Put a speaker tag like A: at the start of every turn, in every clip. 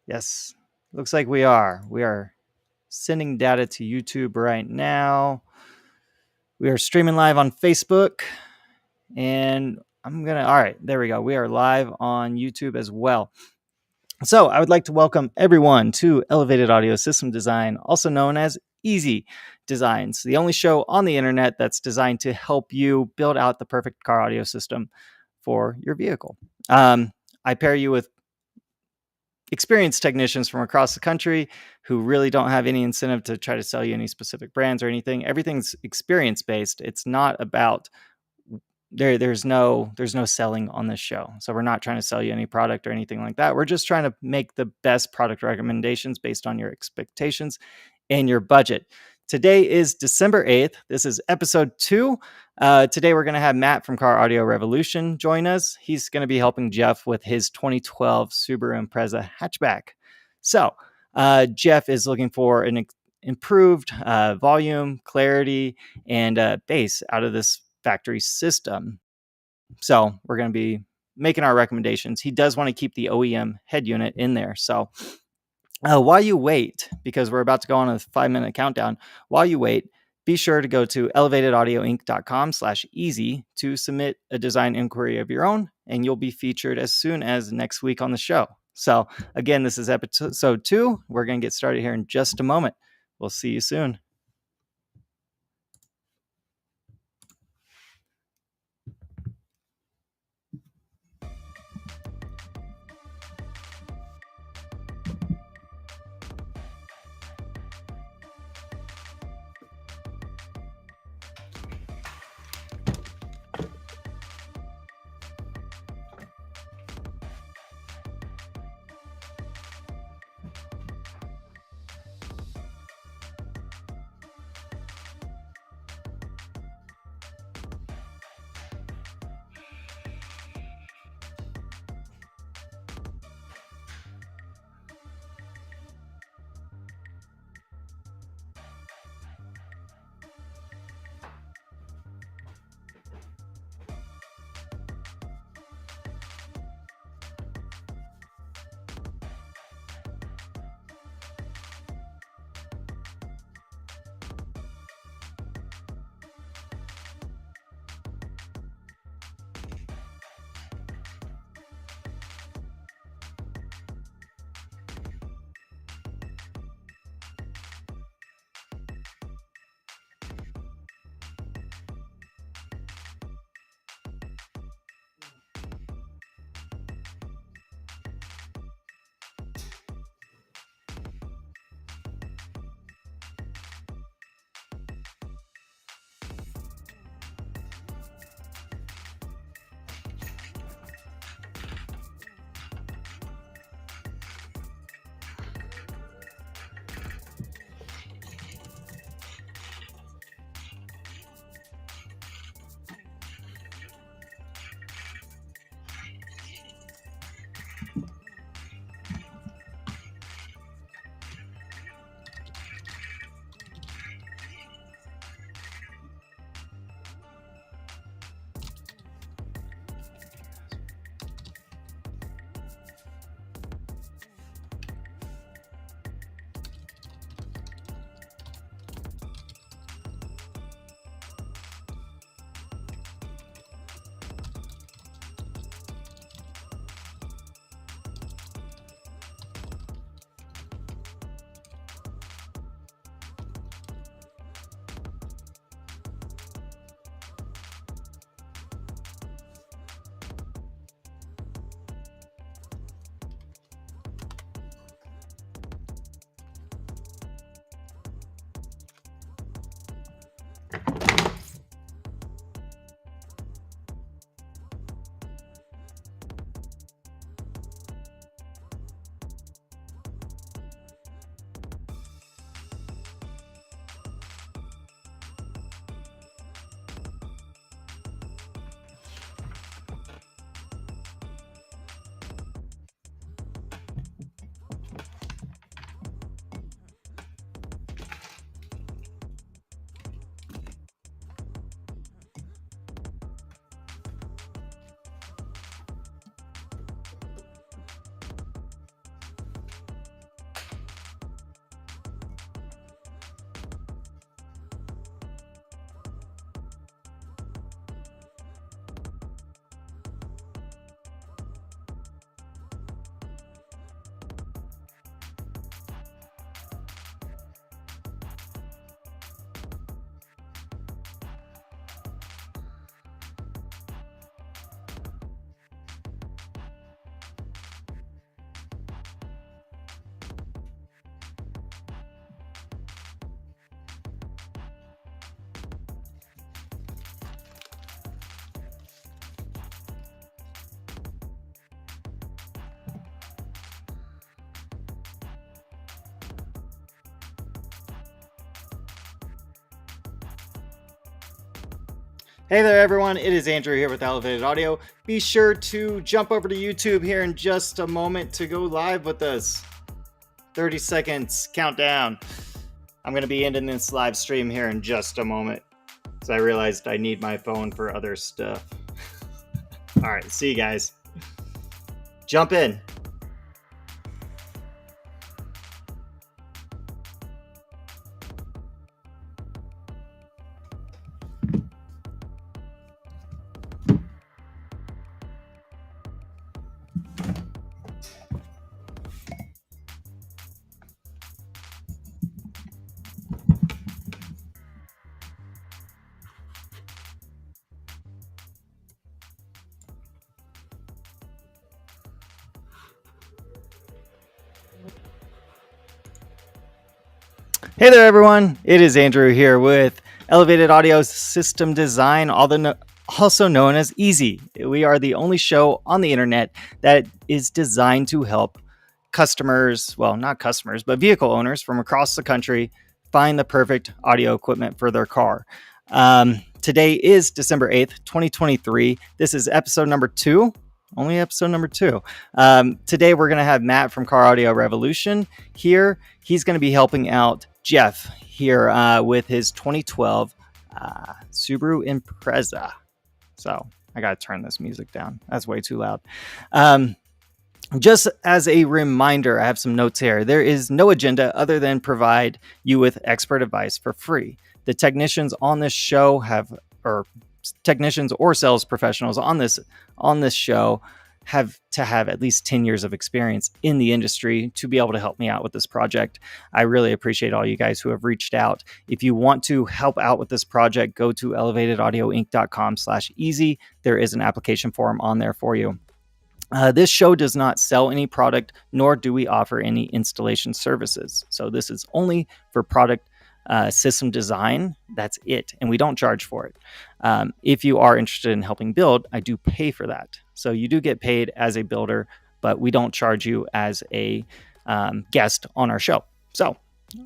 A: Yes, looks like we are. We are sending data to YouTube right now. We are streaming live on Facebook. And all right, there we go. We are live on YouTube as well. So I would like to welcome everyone to Elevated Audio System Design, also known as Easy Designs, the only show on the internet that's designed to help you build out the perfect car audio system for your vehicle. I pair you with experienced technicians from across the country who really don't have any incentive to try to sell you any specific brands or anything. Everything's experience based. It's not about there's no selling on this show. So we're not trying to sell you any product or anything like that. We're just trying to make the best product recommendations based on your expectations and your budget. Today is December 8th. This is episode 2. Today we're going to have Matt from Car Audio Revolution join us. He's going to be helping Jeff with his 2012 Subaru Impreza hatchback. So Jeff is looking for an improved volume, clarity, and bass out of this factory system. So we're going to be making our recommendations. He does want to keep the OEM head unit in there. So while you wait, because we're about to go on a 5-minute countdown, while you wait, be sure to go to elevatedaudioinc.com/easy to submit a design inquiry of your own, and you'll be featured as soon as next week on the show. So again, this is episode 2. We're going to get started here in just a moment. We'll see you soon. Hey there, everyone. It is Andrew here with Elevated Audio. Be sure to jump over to YouTube here in just a moment to go live with us. 30 seconds countdown. I'm going to be ending this live stream here in just a moment because I realized I need my phone for other stuff. All right, see you guys. Jump in. Hey there, everyone. It is Andrew here with Elevated Audio System Design, also known as Easy. We are the only show on the internet that is designed to help customers, well, not customers, but vehicle owners from across the country find the perfect audio equipment for their car. Today is December 8th, 2023. This is episode number 2. Only episode number 2. Today we're going to have Matt from Car Audio Revolution here. He's going to be helping out Jeff here with his 2012 Subaru Impreza. So I got to turn this music down. That's way too loud. Just as a reminder, I have some notes here. There is no agenda other than provide you with expert advice for free. The technicians on this show technicians or sales professionals on this show have to have at least 10 years of experience in the industry to be able to help me out with this project. I really appreciate all you guys who have reached out. If you want to help out with this project, go to elevatedaudioinc.com/easy. There is an application form on there for you. This show does not sell any product, nor do we offer any installation services. So this is only for product system design. That's it. And we don't charge for it. If you are interested in helping build, I do pay for that. So you do get paid as a builder, but we don't charge you as a guest on our show. So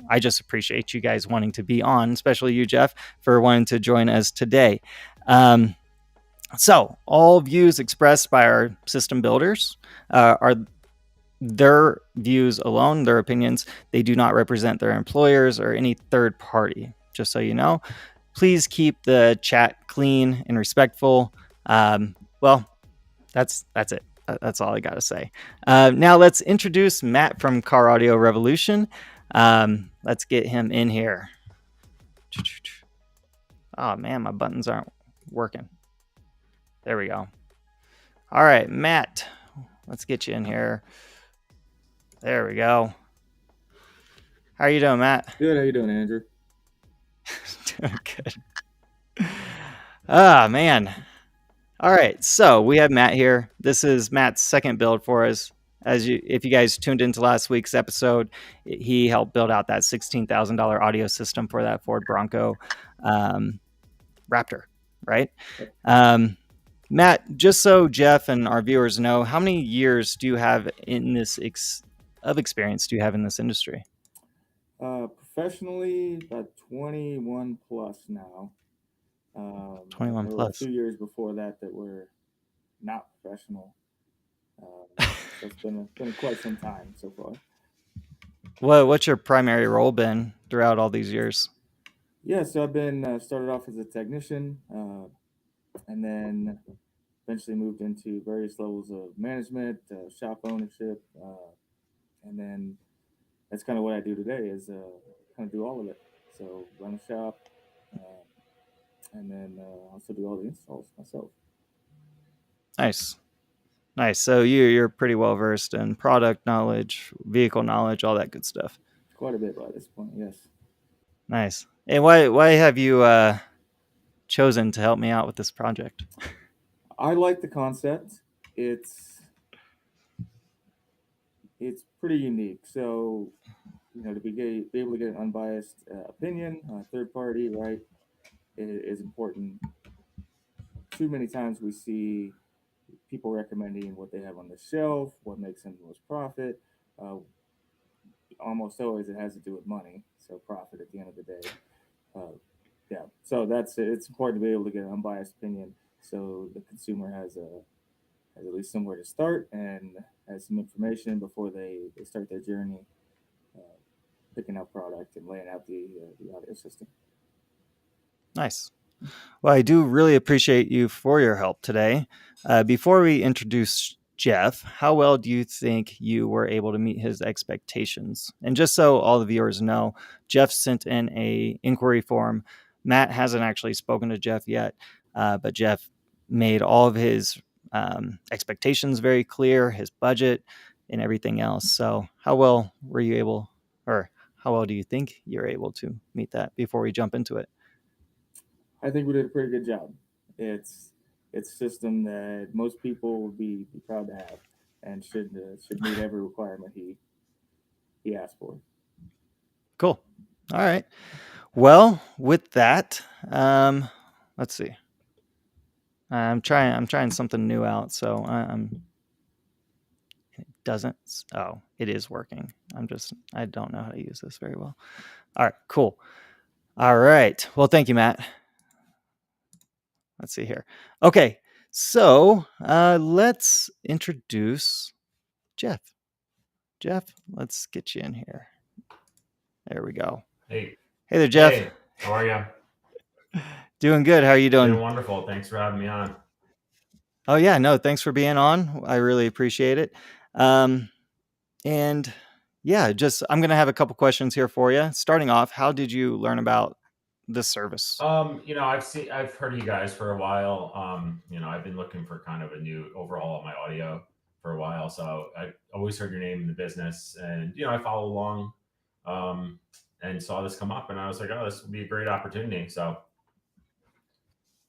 A: I just appreciate you guys wanting to be on, especially you, Jeff, for wanting to join us today. So all views expressed by our system builders are their views alone, their opinions. They do not represent their employers or any third party, just so you know. Please keep the chat clean and respectful. Well, that's it. That's all I got to say. Now let's introduce Matt from Car Audio Revolution. Let's get him in here. Oh, man, my buttons aren't working. There we go. All right, Matt, let's get you in here. There we go. How are you doing, Matt?
B: Good. How you doing, Andrew?
A: Doing good. Ah, man. All right, so we have Matt here. This is Matt's second build for us. If you guys tuned into last week's episode, he helped build out that $16,000 audio system for that Ford Bronco Raptor, right? Matt, just so Jeff and our viewers know, how many years do you have in this experience do you have in this industry?
B: Professionally, about 21 plus now.
A: 21
B: there
A: plus.
B: were a few years before that were not professional. So it's been quite some time so far.
A: What's your primary role been throughout all these years?
B: Yeah, so I've been started off as a technician, and then eventually moved into various levels of management, shop ownership, and then that's kind of what I do today is kind of do all of it. So run a shop, and then also do all the installs myself.
A: Nice. So you're pretty well versed in product knowledge, vehicle knowledge, all that good stuff.
B: Quite a bit by this point, yes.
A: Nice. And why have you chosen to help me out with this project?
B: I like the concept. It's pretty unique. So, to be able to get an unbiased opinion, third party, right, is important. Too many times we see people recommending what they have on the shelf, what makes them the most profit. Almost always it has to do with money, so profit at the end of the day. Yeah, so that's it. It's important to be able to get an unbiased opinion, so the consumer has at least somewhere to start and has some information before they start their journey, uh, picking out product and laying out the audio system.
A: Nice. Well, I do really appreciate you for your help today. Before we introduce Jeff, how well do you think you were able to meet his expectations? And just so all the viewers know, Jeff sent in a inquiry form. Matt hasn't actually spoken to Jeff yet, but Jeff made all of his expectations very clear, his budget, and everything else. So, how well were you able, or how well do you think you're able to meet that before we jump into it?
B: I think we did a pretty good job. It's it's a system that most people would be proud to have, and should meet every requirement he asked for.
A: Cool. All right. Well, with that, let's see. I'm trying something new out, so I'm it doesn't. Oh, it is working. I don't know how to use this very well. All right, cool. All right. Well, thank you, Matt. Let's see here. Okay, so let's introduce Jeff. Jeff, let's get you in here. There we go.
C: Hey,
A: Hey there, Jeff.
C: hey, how are you?
A: Doing good. How are you doing?
C: Doing wonderful. Thanks for having me on.
A: Oh yeah, no, thanks for being on. I really appreciate it. Um, and yeah, just I'm gonna have a couple questions here for you. Starting off, how did you learn about this service?
C: I've heard of you guys for a while. I've been looking for kind of a new overhaul of my audio for a while. So I always heard your name in the business, and I follow along, and saw this come up, and I was like, oh, this would be a great opportunity. So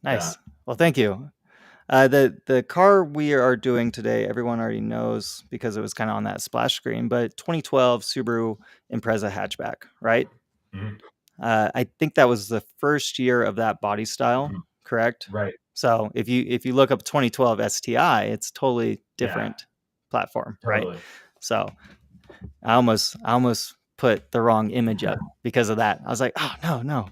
A: Nice. Well, thank you. The car we are doing today, everyone already knows because it was kind of on that splash screen. But 2012 Subaru Impreza hatchback, right?
C: Mhm.
A: I think that was the first year of that body style,
C: Mhm.
A: correct?
C: Right.
A: So if you look up 2012 STI, it's totally different platform, right?
C: Totally.
A: So I almost put the wrong image up because of that. I was like, oh no.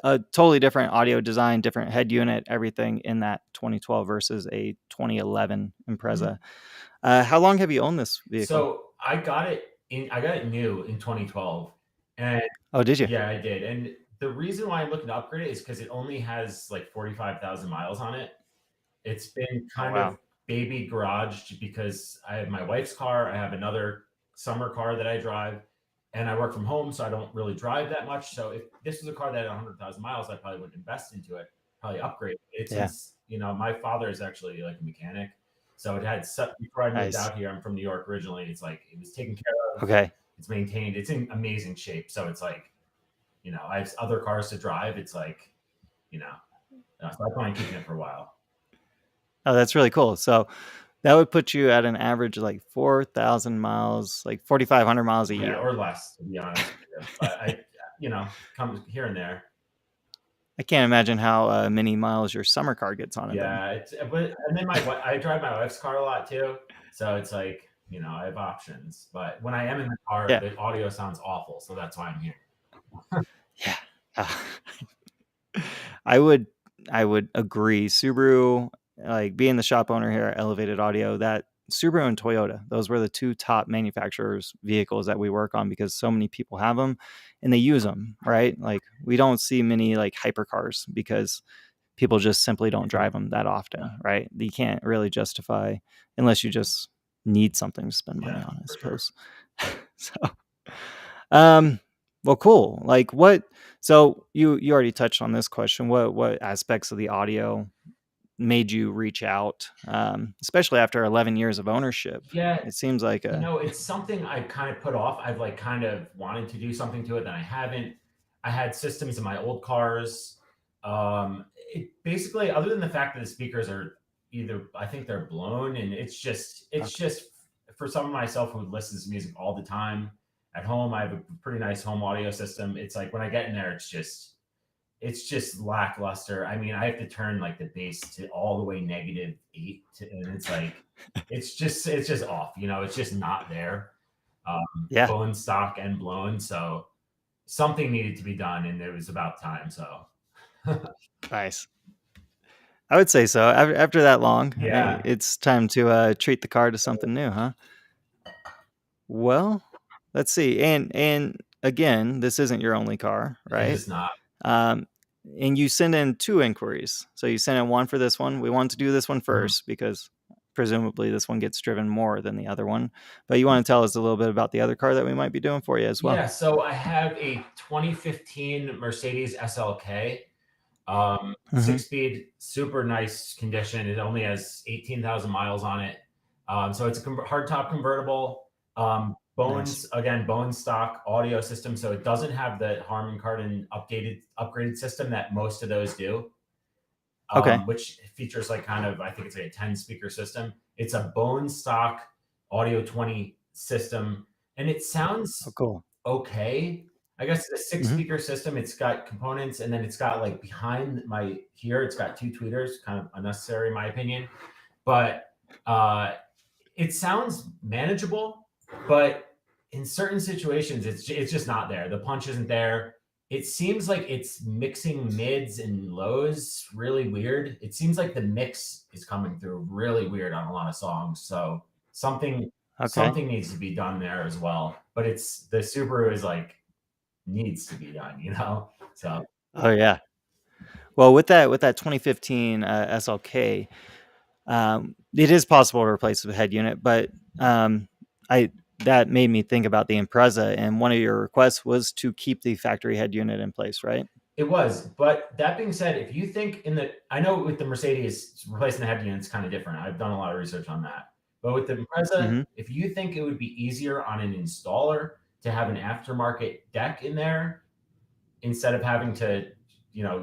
A: A totally different audio design, different head unit, everything in that 2012 versus a 2011 Impreza. How long have you owned this vehicle?
C: So I got it new in 2012, and
A: Oh, did you?
C: yeah, I did. And the reason why I'm looking to upgrade it is because it only has like 45,000 miles on it. It's been
A: Oh,
C: kind
A: wow.
C: of baby garaged because I have my wife's car. I have another summer car that I drive, and I work from home, so I don't really drive that much. So if this was a car that had 100,000 miles, I probably would invest into it, probably upgrade it.
A: Yeah.
C: Since my father is actually like a mechanic, so it had before I moved
A: Nice.
C: out here. I'm from New York originally. It's like it was taken care of.
A: Okay.
C: It's maintained. It's in amazing shape. So it's like I have other cars to drive. It's like so I plan on keeping it for a while.
A: Oh, that's really cool. So that would put you at an average of like 4,000 miles, like 4,500 miles a
C: Yeah,
A: year.
C: or less, to be honest with you. But come here and there.
A: I can't imagine how many miles your summer car gets on it.
C: Yeah, and then I drive my wife's car a lot too, so it's like I have options. But when I am in the car,
A: Yeah.
C: the audio sounds awful, so that's why I'm here.
A: Yeah. I would agree. Subaru, like being the shop owner here at Elevated Audio, that Subaru and Toyota, those were the two top manufacturers vehicles that we work on because so many people have them and they use them, right? Like we don't see many like hypercars because people just simply don't drive them that often, right? You can't really justify unless you just need something to spend money on, I suppose. Sure. So, well, cool. Like what? So you already touched on this question. What aspects of the audio made you reach out, especially after 11 years of ownership?
C: Yeah,
A: It seems like
C: it's something I've kind of put off. I've like kind of wanted to do something to it that I haven't. I had systems in my old cars. It basically, other than the fact that the speakers are I think they're blown, and it's just for someone myself who listens to music all the time at home. I have a pretty nice home audio system. It's like when I get in there, it's just lackluster. I mean, I have to turn like the bass to all the way -8, and it's like it's just off. It's just not there.
A: yeah,
C: Bone stock and blown. So something needed to be done, and it was about time. So
A: Nice. I would say so. After that long,
C: yeah,
A: it's time to treat the car to something new, huh? Well, let's see. And again, this isn't your only car,
C: it
A: right?
C: is not.
A: Um, and you send in 2 inquiries. So you send in one for this one. We want to do this one first because presumably this one gets driven more than the other one. But you want to tell us a little bit about the other car that we might be doing for you as well.
C: Yeah, so I have a 2015 Mercedes SLK,
A: Mhm.
C: 6-speed, super nice condition. It only has 18,000 miles on it. So it's a hardtop convertible. Bones, again, bone stock audio system. So it doesn't have the Harman Kardon upgraded system that most of those do.
A: Okay.
C: Which features like kind of, I think it's like a 10 speaker system. It's a bone stock Audio 20 system, and it sounds
A: Oh, cool.
C: okay. I guess it's a 6
A: Mhm.
C: speaker system. It's got components, and then it's got like behind my here, it's got 2 tweeters, kind of unnecessary in my opinion. But it sounds manageable, but in certain situations, it's just not there. The punch isn't there. It seems like it's mixing mids and lows really weird. It seems like the mix is coming through really weird on a lot of songs. So something
A: Okay.
C: needs to be done there as well. But it's the Subaru is like needs to be done, you know. So
A: Oh yeah. Well, with that 2015 SLK, it is possible to replace the head unit, but I that made me think about the Impreza, and one of your requests was to keep the factory head unit in place, right?
C: it was. But that being said, if you think I know with the Mercedes, replacing the head unit is kind of different. I've done a lot of research on that. But with the Impreza,
A: Mm-hmm.
C: if you think it would be easier on an installer to have an aftermarket deck in there instead of having to,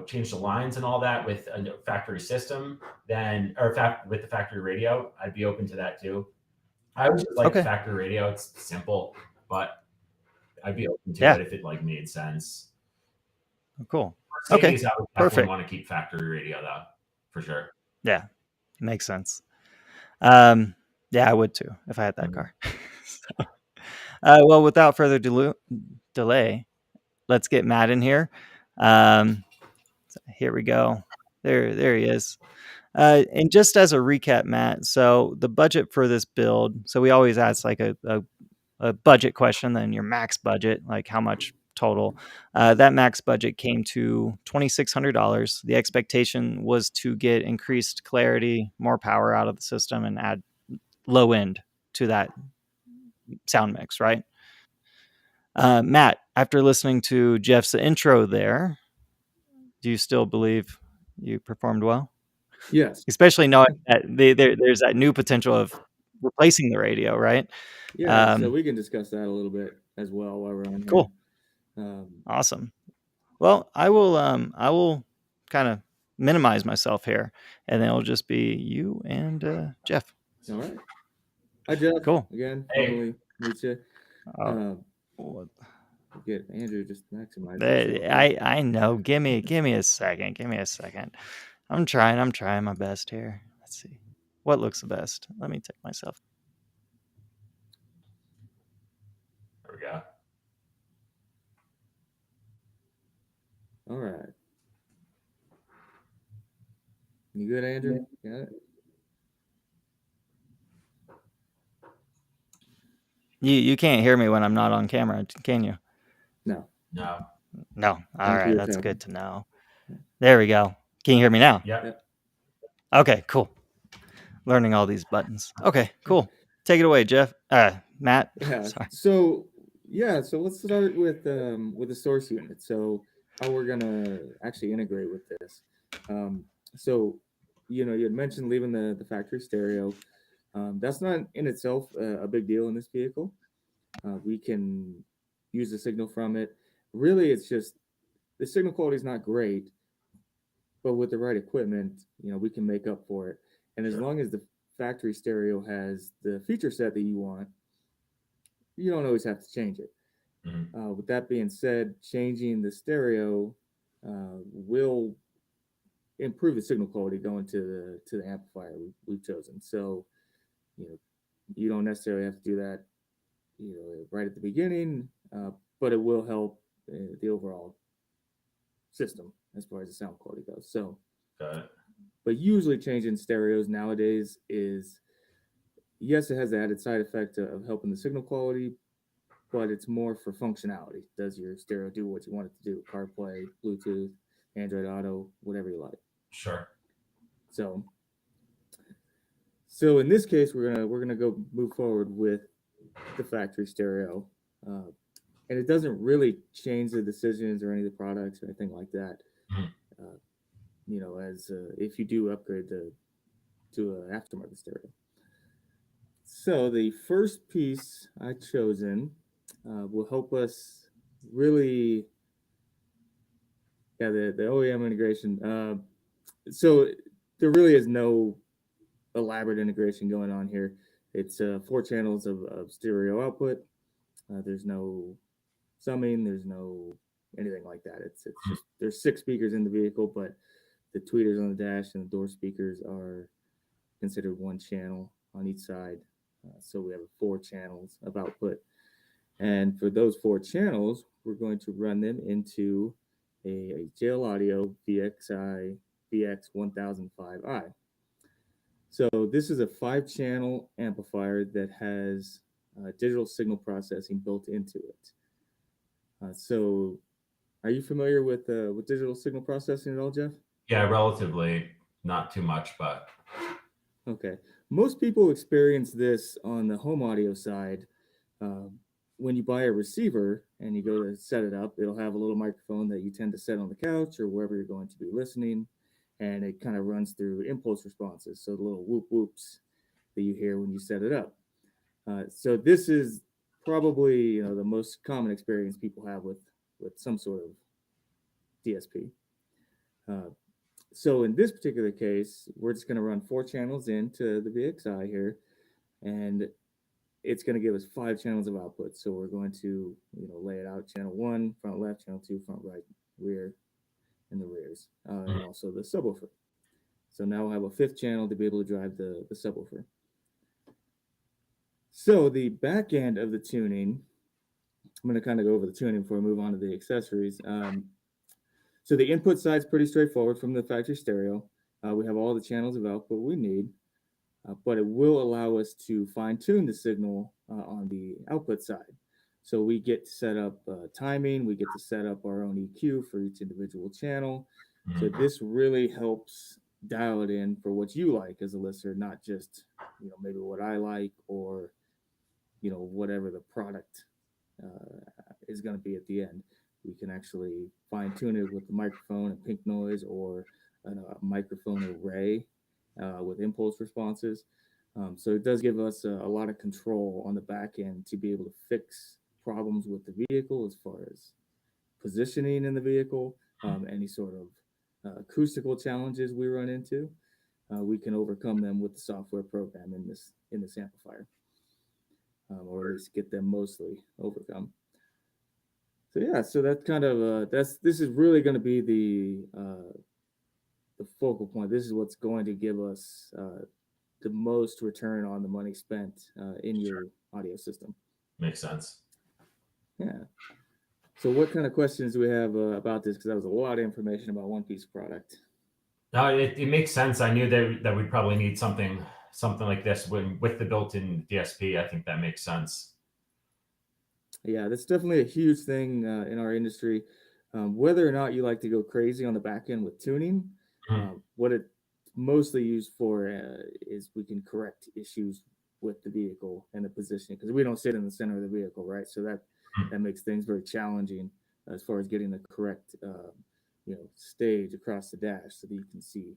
C: change the lines and all that with a factory system, then with the factory radio, I'd be open to that too. I always just like the
A: Okay.
C: factory radio. It's simple, but I'd be open to
A: Yeah.
C: it if it like made sense.
A: Cool. Okay.
C: Mercedes, I would definitely
A: Perfect.
C: want to keep factory radio though, for sure.
A: Yeah. Makes sense. Yeah, I would too if I had that
C: Mhm.
A: car. So, well, without further delay, let's get Matt in here. Here we go. There he is. And just as a recap, Matt, so the budget for this build, so we always ask like a budget question, then your max budget, like how much total. That max budget came to $2,600. The expectation was to get increased clarity, more power out of the system, and add low end to that sound mix, right? Matt, after listening to Jeff's intro there, do you still believe you performed well?
B: Yes.
A: Especially knowing that there's that new potential of replacing the radio, right?
B: Yeah. So we can discuss that a little bit as well while we're on here.
A: Cool. Awesome. Well, I will kind of minimize myself here, and then it'll just be you and Jeff.
B: All right. Hi, Jeff.
A: Cool.
B: Again,
C: Hey.
B: normally meet you.
A: Well,
B: Get Andrew just maximize himself.
A: I know. Give me a second. Give me a second. I'm trying my best here. Let's see. What looks the best? Let me take myself.
C: There we go.
B: All right. You good, Andrew? Got it?
A: You can't hear me when I'm not on camera, can you?
B: No.
C: No.
A: No. All right, that's good to know. There we go. Can you hear me now?
C: Yep.
A: Okay, cool. Learning all these buttons. Okay, cool. Take it away, Jeff. Matt.
B: Yeah.
A: Sorry.
B: So let's start with the source unit. So how we're gonna actually integrate with this. So you had mentioned leaving the factory stereo. That's not in itself a big deal in this vehicle. We can use the signal from it. Really, it's just the signal quality is not great, but with the right equipment, we can make up for it. And as long as the factory stereo has the feature set that you want, you don't always have to change it.
C: Mhm.
B: With that being said, changing the stereo will improve the signal quality going to the amplifier we've chosen. So, you don't necessarily have to do that, right at the beginning, but it will help the overall system as far as the sound quality goes. So,
C: Got it.
B: but usually changing stereos nowadays is, yes, it has the added side effect of helping the signal quality, but it's more for functionality. Does your stereo do what you want it to do? CarPlay, Bluetooth, Android Auto, whatever you like.
C: Sure.
B: So, so in this case, we're gonna go move forward with the factory stereo, uh, and it doesn't really change the decisions or any of the products or anything like that.
C: Mhm.
B: As if you do upgrade to an aftermarket stereo. So the first piece I chosen will help us really, the OEM integration. So there really is no elaborate integration going on here. It's 4 channels of stereo output. There's no summing. There's no anything like that. It's just there's 6 speakers in the vehicle, but the tweeters on the dash and the door speakers are considered 1 channel on each side. So we have 4 channels of output. And for those 4 channels, we're going to run them into a JL Audio VXI VX1005i. So this is a 5 channel amplifier that has digital signal processing built into it. So are you familiar with digital signal processing at all, Jeff?
C: Yeah, relatively not too much, but
B: Okay. Most people experience this on the home audio side. Um, when you buy a receiver and you go to set it up, it'll have a little microphone that you tend to set on the couch or wherever you're going to be listening. And it kind of runs through impulse responses. So the little whoop whoops that you hear when you set it up. So this is probably the most common experience people have with some sort of DSP. So in this particular case, we're just going to run 4 channels into the VXI here, and it's going to give us 5 channels of output. So we're going to lay it out: channel 1, front left; channel 2, front right; rear, and the rears, and also the subwoofer. So now we'll have a 5th channel to be able to drive the subwoofer. So the back end of the tuning, I'm going to kind of go over the tuning before we move on to the accessories. So the input side is pretty straightforward from the factory stereo. We have all the channels of output we need, but it will allow us to fine tune the signal on the output side. So we get to set up timing, we get to set up our own EQ for each individual channel. So this really helps dial it in for what you like as a listener, not just maybe what I like or whatever the product is going to be at the end. We can actually fine tune it with the microphone and pink noise or a microphone array with impulse responses. So it does give us a lot of control on the back end to be able to fix problems with the vehicle as far as positioning in the vehicle, any sort of acoustical challenges we run into. We can overcome them with the software program in this amplifier, or at least get them mostly overcome. So yeah, so that kind of this is really going to be the focal point. This is what's going to give us the most return on the money spent in your audio system.
C: Makes sense.
B: Yeah. So what kind of questions do we have about this? Because that was a lot of information about one piece of product.
C: No, it makes sense. I knew that we'd probably need something like this with the built-in DSP. I think that makes sense.
B: Yeah, that's definitely a huge thing in our industry. Whether or not you like to go crazy on the back end with tuning, what it's mostly used for is we can correct issues with the vehicle and the positioning, because we don't sit in the center of the vehicle, right? So that makes things very challenging as far as getting the correct stage across the dash so that you can see,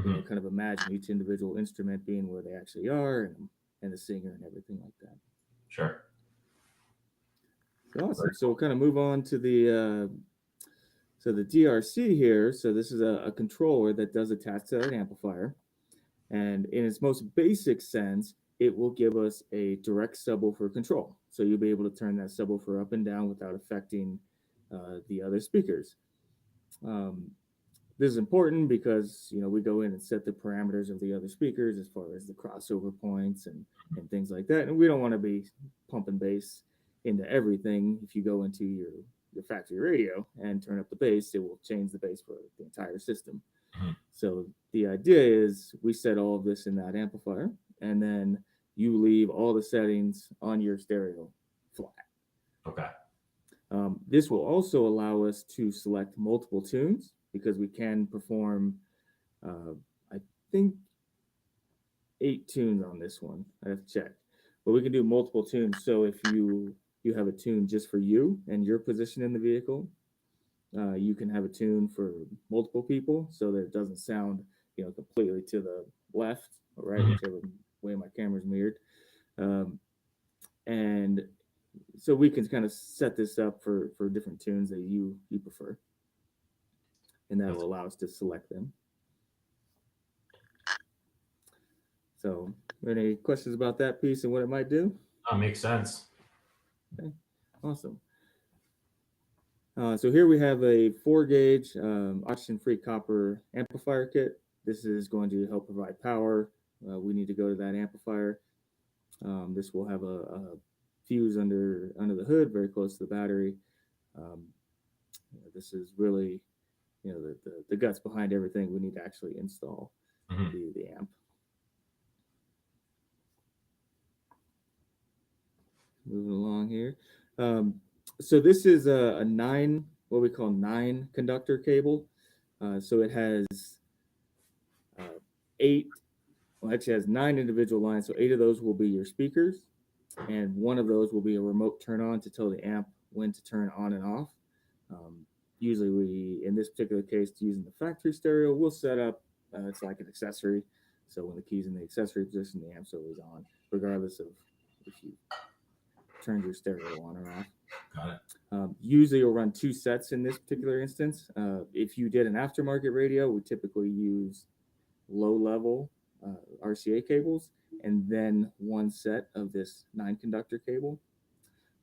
B: kind of imagine each individual instrument being where they actually are, and the singer and everything like that.
C: Sure.
B: Awesome. So we'll kind of move on to the DRC here. So this is a controller that does attach to that amplifier, and in its most basic sense, it will give us a direct subwoofer control. So you'll be able to turn that subwoofer up and down without affecting the other speakers. This is important because we go in and set the parameters of the other speakers as far as the crossover points and things like that, and we don't want to be pumping bass into everything if you go into your your factory radio and turn up the bass, it will change the bass for the entire system.
C: Mhm.
B: So the idea is we set all of this in that amplifier, and then you leave all the settings on your stereo flat.
C: Okay.
B: This will also allow us to select multiple tunes because we can perform, I think, 8 tunes on this one. I have to check, but we can do multiple tunes. So if you have a tune just for you and your position in the vehicle, you can have a tune for multiple people so that it doesn't sound, completely to the left or right, whichever way my camera's mirrored. And so we can kind of set this up for different tunes that you prefer, and that'll allow us to select them. So, any questions about that piece and what it might do?
C: Makes sense.
B: Okay, awesome. So here we have a 4-gauge oxygen-free copper amplifier kit. This is going to help provide power. We need to go to that amplifier. This will have a fuse under the hood, very close to the battery. This is really, the guts behind everything we need to actually install the amp. Moving along here. So this is a 9, what we call 9 conductor cable. So it has 8, well, actually has 9 individual lines. So 8 of those will be your speakers, and one of those will be a remote turn on to tell the amp when to turn on and off. Usually we, in this particular case, using the factory stereo, we'll set up, it's like an accessory. So when the key's in the accessory position, the amp's always on, regardless of if you turned your stereo on or off.
C: Got it.
B: Usually you'll run 2 sets in this particular instance. If you did an aftermarket radio, we typically use low-level RCA cables and then 1 set of this 9 conductor cable.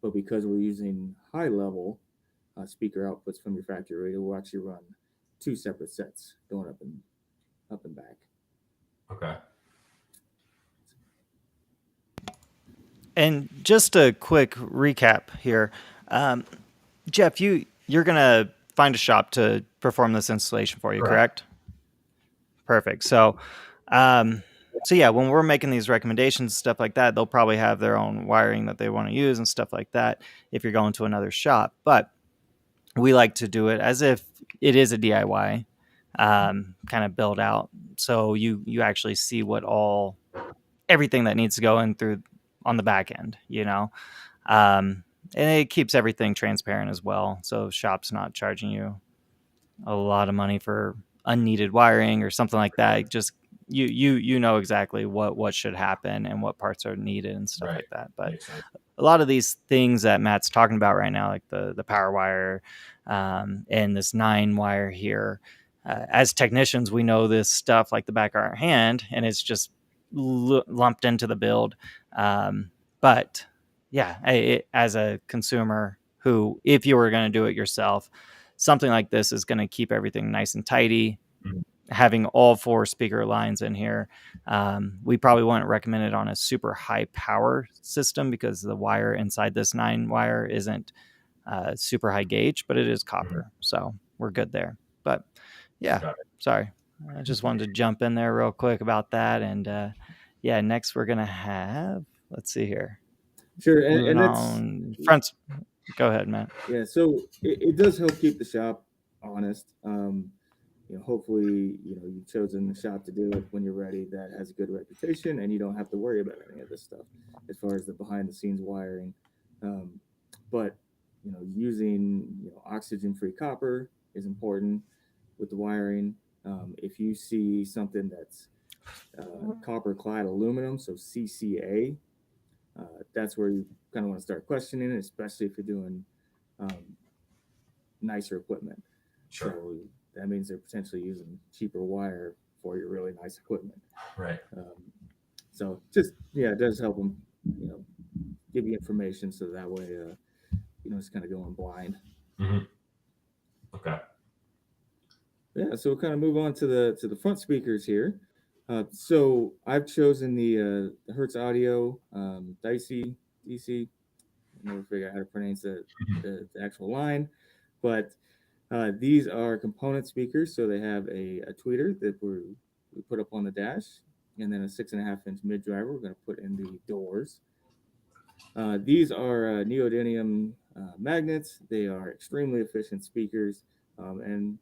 B: But because we're using high-level speaker outputs from your factory radio, we'll actually run 2 separate sets going up and back.
C: Okay.
A: And just a quick recap here, Jeff, you're gonna find a shop to perform this installation for you, correct? Perfect. So, yeah, when we're making these recommendations, stuff like that, they'll probably have their own wiring that they want to use and stuff like that if you're going to another shop. But we like to do it as if it is a DIY kind of build out. So you actually see everything that needs to go in through on the back end, and it keeps everything transparent as well. So shop's not charging you a lot of money for unneeded wiring or something like that. Just you know exactly what should happen and what parts are needed and stuff like that. But a lot of these things that Matt's talking about right now, like the power wire and this 9 wire here, as technicians, we know this stuff like the back of our hand, and it's just lumped into the build. But yeah, as a consumer who, if you were going to do it yourself, something like this is going to keep everything nice and tidy. Having all 4 speaker lines in here, we probably wouldn't recommend it on a super high power system because the wire inside this 9 wire isn't super high gauge, but it is copper. So we're good there. But yeah, sorry. I just wanted to jump in there real quick about that. And next we're going to have, let's see here.
B: Sure. And that's
A: fronts. Go ahead, Matt.
B: Yeah. So it does help keep the shop honest. Hopefully, you've chosen the shop to do it when you're ready that has a good reputation, and you don't have to worry about any of this stuff as far as the behind the scenes wiring. But using oxygen-free copper is important with the wiring. If you see something that's copper clad aluminum, so CCA, that's where you kind of want to start questioning it, especially if you're doing nicer equipment.
C: Sure.
B: So that means they're potentially using cheaper wire for your really nice equipment.
C: Right.
B: So just, it does help them, give you information so that way, it's kind of going blind.
C: Okay.
B: Yeah. So we'll kind of move on to the front speakers here. So I've chosen the Hertz Audio DC never figured out how to pronounce the actual line, but these are component speakers, so they have a tweeter that we put up on the dash, and then a 6.5-inch mid driver we're going to put in the doors. These are neodymium magnets. They are extremely efficient speakers and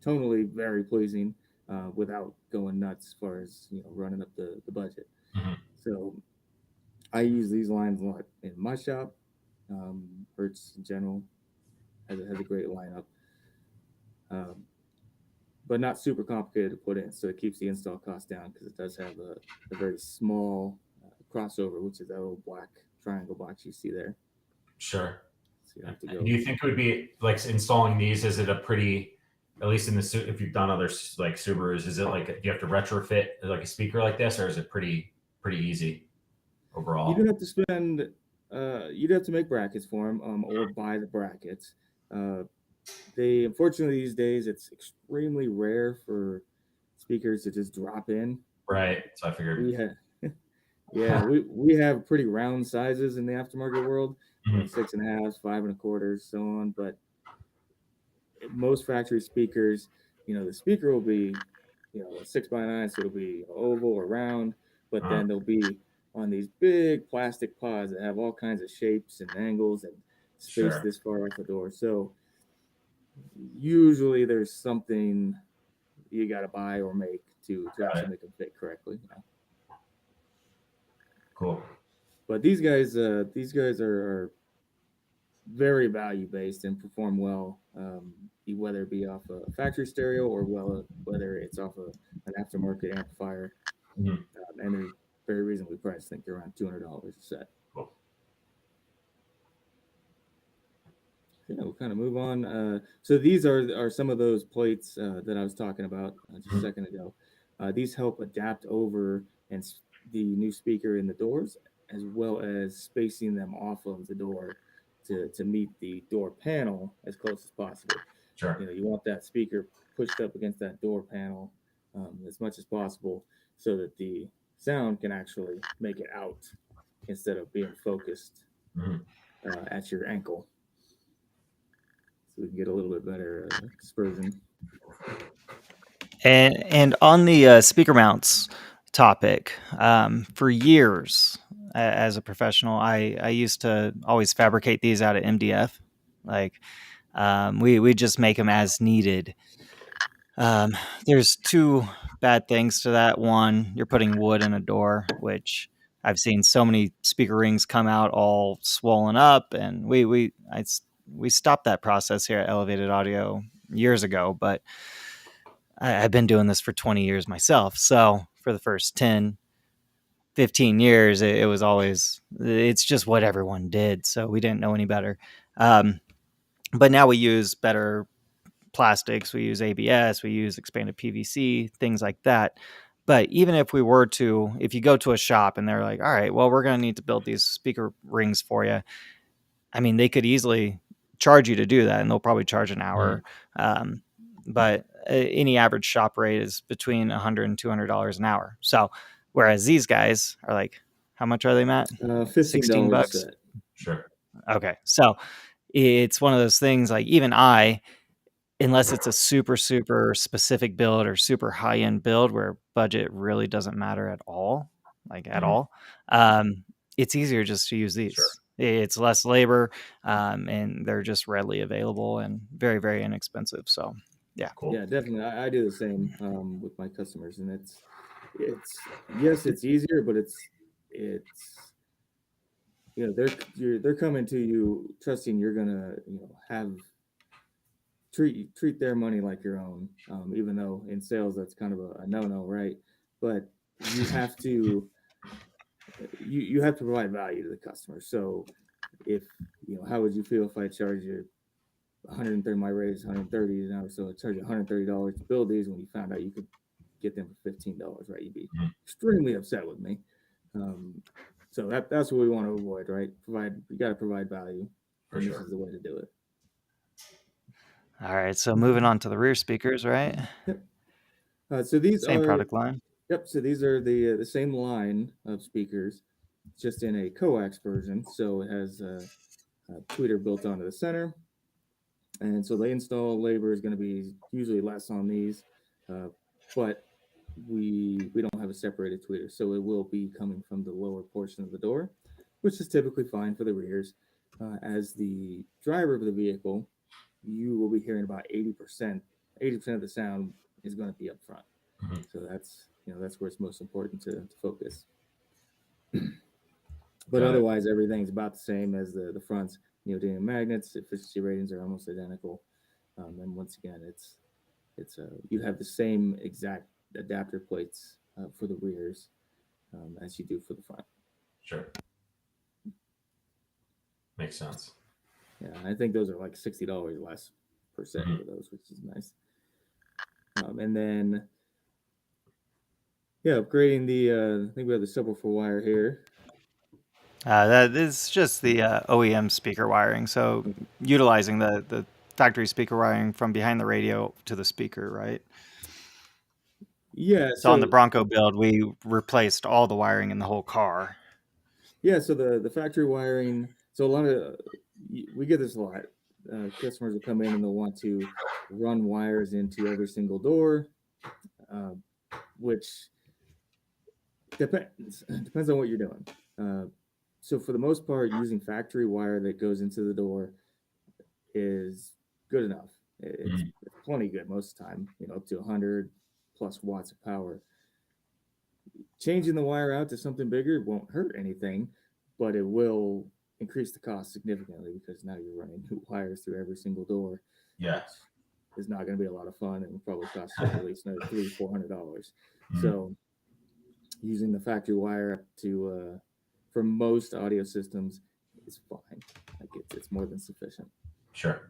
B: tonally very pleasing without going nuts as far as running up the budget.
C: Mhm.
B: So I use these lines a lot in my shop. Hertz in general has a great lineup, but not super complicated to put in, so it keeps the install cost down because it does have a very small crossover, which is that little black triangle box you see there.
C: Sure.
B: So you have to
C: Do
B: go.
C: you think it would be like installing these? Is it a pretty, at least in the if you've done other like Subarus, is it like do you have to retrofit like a speaker like this, or is it pretty easy overall?
B: You do have to spend. You'd have to make brackets for them, or buy the brackets. They unfortunately these days it's extremely rare for speakers to just drop in.
C: Right. So I figured.
B: Yeah, we have pretty round sizes in the aftermarket world,
C: Mhm.
B: 6.5, 5.25, so on. But most factory speakers, the speaker will be, a 6x9, so it'll be oval or round, but then they'll be on these big plastic pods that have all kinds of shapes and angles and space this far off the door. So usually there's something you got to buy or make to actually make them fit correctly.
C: Cool.
B: But these guys are very value based and perform well, whether it be off a factory stereo or whether it's off an aftermarket amplifier.
C: Mhm.
B: And they're very reasonably priced. I think they're around $200 a set.
C: Cool.
B: Yeah, we'll kind of move on. So these are some of those plates that I was talking about just a second ago. These help adapt over and the new speaker in the doors, as well as spacing them off of the door to meet the door panel as close as possible.
C: Sure.
B: You want that speaker pushed up against that door panel as much as possible so that the sound can actually make it out instead of being focused at your ankle. So we can get a little bit better dispersion.
A: And on the speaker mounts topic, for years as a professional, I used to always fabricate these out of MDF. Like we just make them as needed. There's two bad things to that. One, you're putting wood in a door, which I've seen so many speaker rings come out all swollen up, and we stopped that process here at Elevated Audio years ago, but I've been doing this for 20 years myself. So for the first 10, 15 years, it was always, it's just what everyone did. So we didn't know any better. But now we use better plastics. We use ABS, we use expanded PVC, things like that. But even if we were to, if you go to a shop and they're like, all right, well, we're going to need to build these speaker rings for you. I mean, they could easily charge you to do that, and they'll probably charge an hour. But any average shop rate is between $100 and $200 an hour. So, whereas these guys are like, how much are they, Matt?
B: $15 a set.
C: Sure.
A: Okay. So it's one of those things like even unless it's a super, super specific build or super high end build where budget really doesn't matter at all, like at all, it's easier just to use these. Sure. It's less labor, and they're just readily available and very, very inexpensive. So, yeah.
B: Cool. Yeah, definitely. I do the same with my customers, and it's yes, it's easier, but it's they're coming to you trusting you're gonna have treat their money like your own, even though in sales that's kind of a no-no, right? But you have to you have to provide value to the customer. So if how would you feel if I charge you 130, my rate is 130 an hour, so I charge you $130 to build these when you found out you could get them for $15, right? You'd be extremely upset with me. So that's what we want to avoid, right? You got to provide value, and this is the way to do it.
A: All right, so moving on to the rear speakers, right?
B: Yep. So these
A: same
B: are
A: product line.
B: Yep. So these are the same line of speakers. just in a coax version. So it has a tweeter built onto the center. And so the install labor is going to be usually less on these, but we don't have a separated tweeter, so it will be coming from the lower portion of the door, which is typically fine for the rears. As the driver of the vehicle, you will be hearing about 80%. 80% of the sound is going to be up front.
C: Mhm.
B: So that's where it's most important to focus. But
C: Got it.
B: otherwise, everything's about the same as the fronts. Neodymium magnets, efficiency ratings are almost identical. And once again, it's you have the same exact adapter plates for the rears as you do for the front.
C: Sure. Makes sense.
B: Yeah, I think those are like $60 less per set for those, which is nice. And then, yeah, upgrading the I think we have the subwoofer wire here.
A: That is just the OEM speaker wiring. So utilizing the factory speaker wiring from behind the radio to the speaker, right?
B: Yeah.
A: So on the Bronco build, we replaced all the wiring in the whole car.
B: Yeah. So the factory wiring. So a lot of we get this a lot. Customers will come in and they'll want to run wires into every single door, which depends on what you're doing. So for the most part, using factory wire that goes into the door is good enough. It's plenty good most of the time, up to 100 plus watts of power. Changing the wire out to something bigger won't hurt anything, but it will increase the cost significantly because now you're running new wires through every single door.
C: Yeah.
B: Is not going to be a lot of fun and will probably cost you at least another $300-400. So using the factory wire up to for most audio systems is fine. Like it's more than sufficient.
C: Sure.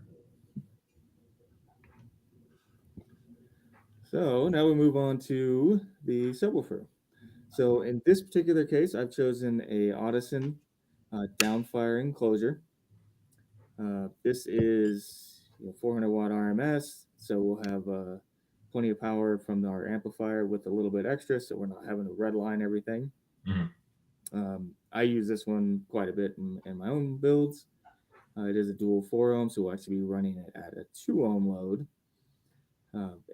B: So now we move on to the subwoofer. So in this particular case, I've chosen a Audison downfire enclosure. This is 400 watt RMS, so we'll have plenty of power from our amplifier with a little bit extra, so we're not having to redline everything. I use this one quite a bit in my own builds. It is a dual 4 ohm, so we'll actually be running it at a 2 ohm load.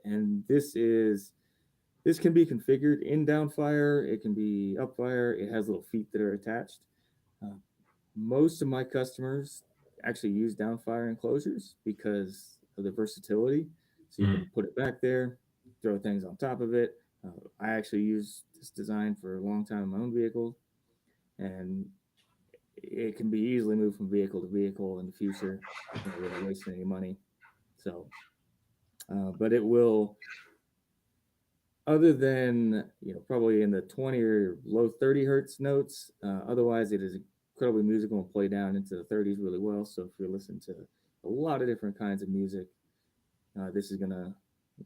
B: And this can be configured in downfire. It can be upfire. It has little feet that are attached. Most of my customers actually use downfire enclosures because of the versatility. So you can put it back there, throw things on top of it. I actually use this design for a long time in my own vehicle, and it can be easily moved from vehicle to vehicle in the future without really wasting any money. So, but it will, other than probably in the 20 or low 30 hertz notes. Otherwise, it is incredibly musical and play down into the 30s really well. So if you're listening to a lot of different kinds of music, this is gonna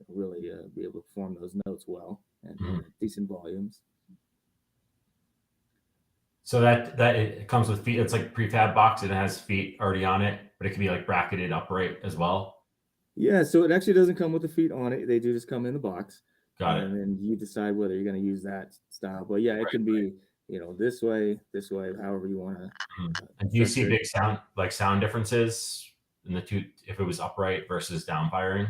B: really be able to perform those notes well and decent volumes.
C: So that it comes with feet. It's like prefab box and it has feet already on it, but it can be like bracketed upright as well.
B: Yeah, so it actually doesn't come with the feet on it. They do just come in the box.
C: Got it.
B: And then you decide whether you're going to use that style. But yeah, it can be, this way, however you want to.
C: And do you see big sound differences in the two if it was upright versus down firing?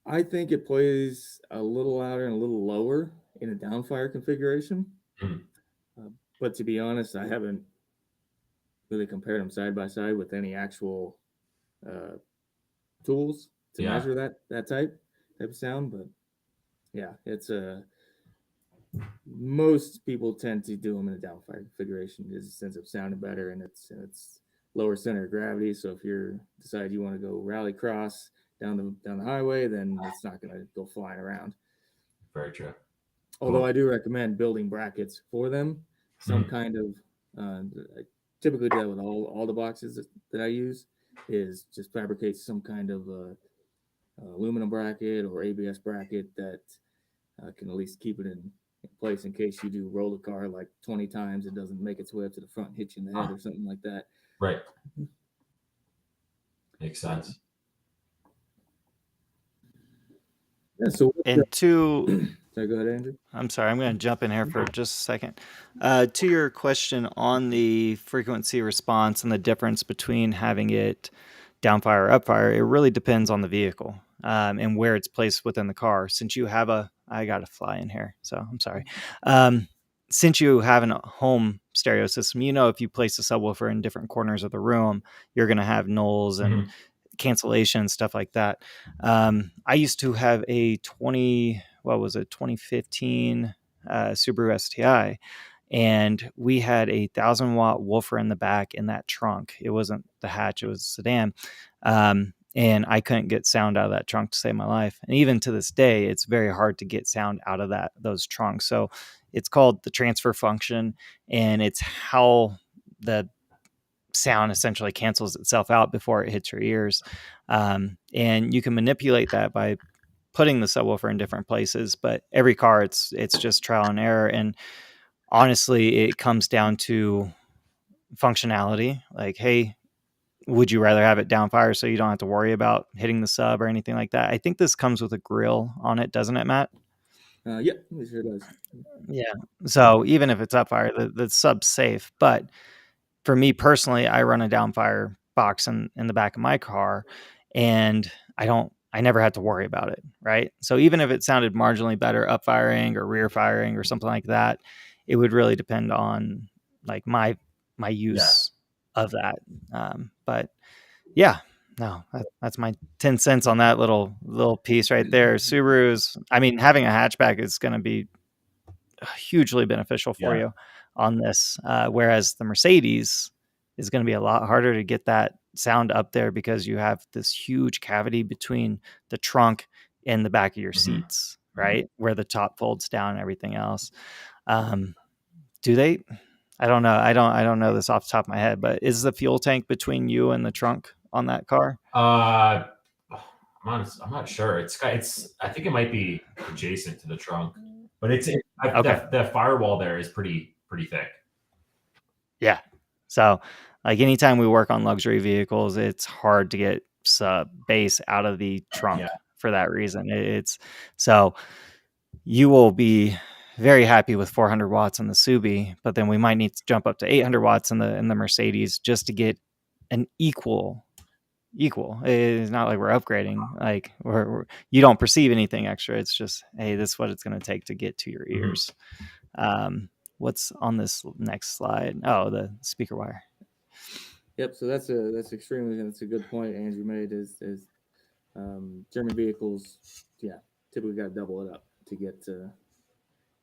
B: I think it plays a little louder and a little lower in a downfire configuration. But to be honest, I haven't really compared them side by side with any actual tools to measure that type of sound. But yeah, it's most people tend to do them in a downfire configuration because it ends up sounding better and it's lower center of gravity. So if you decide you want to go rally cross down the highway, then it's not going to go flying around.
C: Very true.
B: Although I do recommend building brackets for them, some kind of. I typically do that with all the boxes that I use. Is just fabricate some kind of aluminum bracket or ABS bracket that can at least keep it in place in case you do roll the car like 20 times, it doesn't make its way up to the front and hit you in the head or something like that.
C: Right. Makes sense.
B: Yeah, so
A: and to
B: Sorry, go ahead, Andrew.
A: I'm sorry, I'm going to jump in here for just a second. To your question on the frequency response and the difference between having it downfire or upfire, it really depends on the vehicle and where it's placed within the car. Since you have I got to fly in here, so I'm sorry. Since you have a home stereo system, if you place the subwoofer in different corners of the room, you're going to have nulls and cancellation, stuff like that. I used to have a 2015 Subaru STI, and we had a 1,000-watt woofer in the back in that trunk. It wasn't the hatch, it was a sedan. And I couldn't get sound out of that trunk to save my life. And even to this day, it's very hard to get sound out of those trunks. So it's called the transfer function, and it's how the sound essentially cancels itself out before it hits your ears. And you can manipulate that by putting the subwoofer in different places, but every car, it's just trial and error. And honestly, it comes down to functionality. Like, hey, would you rather have it downfire so you don't have to worry about hitting the sub or anything like that? I think this comes with a grill on it, doesn't it, Matt?
B: Yep, it sure does.
A: Yeah. So even if it's upfire, the sub's safe. But for me personally, I run a downfire box in the back of my car, and I never had to worry about it. Right. So even if it sounded marginally better upfiring or rear firing or something like that, it would really depend on like my use of that. But yeah, no, that's my 10 cents on that little piece right there. Subarus, I mean, having a hatchback is going to be hugely beneficial for you on this. Whereas the Mercedes is going to be a lot harder to get that sound up there because you have this huge cavity between the trunk and the back of your seats, right? Where the top folds down and everything else. Do they? I don't know. I don't know this off the top of my head, but is the fuel tank between you and the trunk on that car?
C: I'm not sure. I think it might be adjacent to the trunk, but
A: Okay.
C: the firewall there is pretty thick.
A: Yeah. So like anytime we work on luxury vehicles, it's hard to get bass out of the trunk for that reason. It's so you will be very happy with 400 watts in the Subi, but then we might need to jump up to 800 watts in the Mercedes just to get an equal. It's not like we're upgrading. Like you don't perceive anything extra. It's just, hey, this is what it's going to take to get to your ears. What's on this next slide? Oh, the speaker wire.
B: Yep. So that's a good point Andrew made. Is German vehicles, typically got to double it up to get there.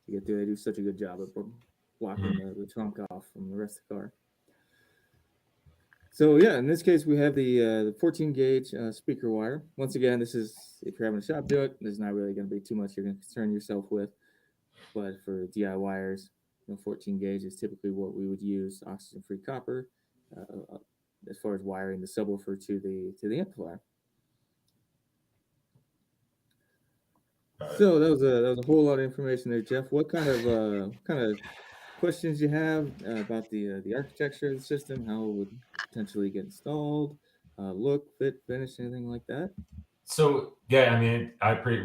B: They do such a good job of blocking the trunk off from the rest of the car. So yeah, in this case, we have the 14 gauge speaker wire. Once again, this is if you're having a shop do it, there's not really going to be too much you're going to concern yourself with. But for DIYers, 14 gauge is typically what we would use, oxygen-free copper, as far as wiring the subwoofer to the amplifier. So that was a whole lot of information there, Jeff. What kind of questions you have about the architecture of the system, how it would potentially get installed, look, fit, finish, anything like that?
C: So yeah, I mean,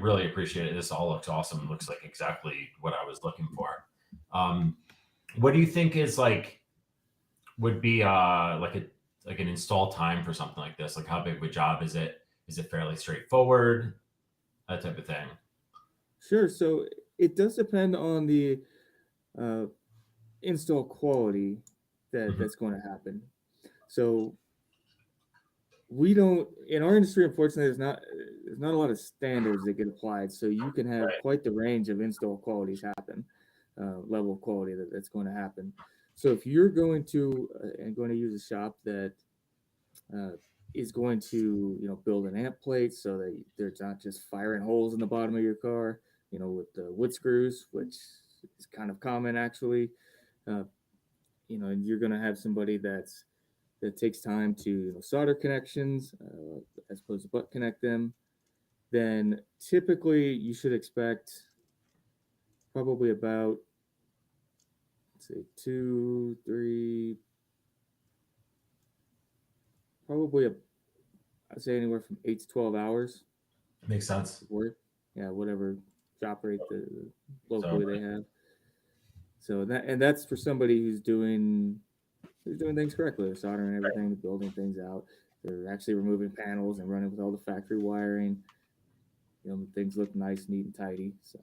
C: really appreciate it. This all looks awesome. It looks like exactly what I was looking for. What do you think is would be like an install time for something like this? Like how big of a job is it? Is it fairly straightforward? That type of thing.
B: Sure. So it does depend on the install quality that's going to happen. So we don't in our industry, unfortunately, there's not a lot of standards that get applied. So you can have quite the range of install qualities happen, level of quality that's going to happen. So if you're going to use a shop that is going to build an amp plate so that there's not just firing holes in the bottom of your car, with the wood screws, which is kind of common actually. And you're going to have somebody that takes time to solder connections as opposed to butt connect them. Then typically you should expect probably about, let's say, 2, 3, probably I'd say anywhere from 8 to 12 hours.
C: Makes sense.
B: Work, whatever drop rate locally they have. So that's for somebody who's doing things correctly. They're soldering everything, they're building things out. They're actually removing panels and running with all the factory wiring. Things look nice, neat, and tidy. So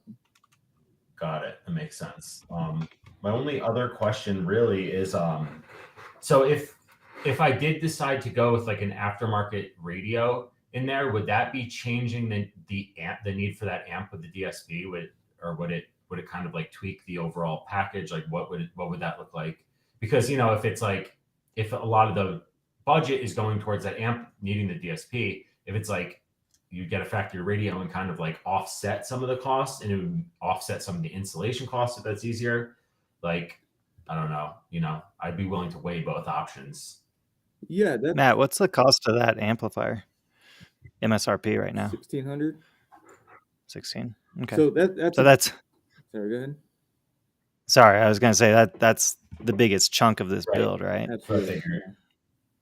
C: Got it. That makes sense. My only other question really is, so if I did decide to go with like an aftermarket radio in there, would that be changing the need for that amp with the DSP? Would it kind of like tweak the overall package? Like what would that look like? Because if it's like if a lot of the budget is going towards that amp needing the DSP, if it's like you get a factory radio and kind of like offset some of the costs, and it would offset some of the installation costs if that's easier. Like, I don't know, I'd be willing to weigh both options.
B: Yeah,
A: Matt, what's the cost of that amplifier? MSRP right now?
B: 1,600.
A: 16. Okay.
B: So that's sorry, go ahead.
A: Sorry, I was going to say that's the biggest chunk of this build, right?
B: Absolutely.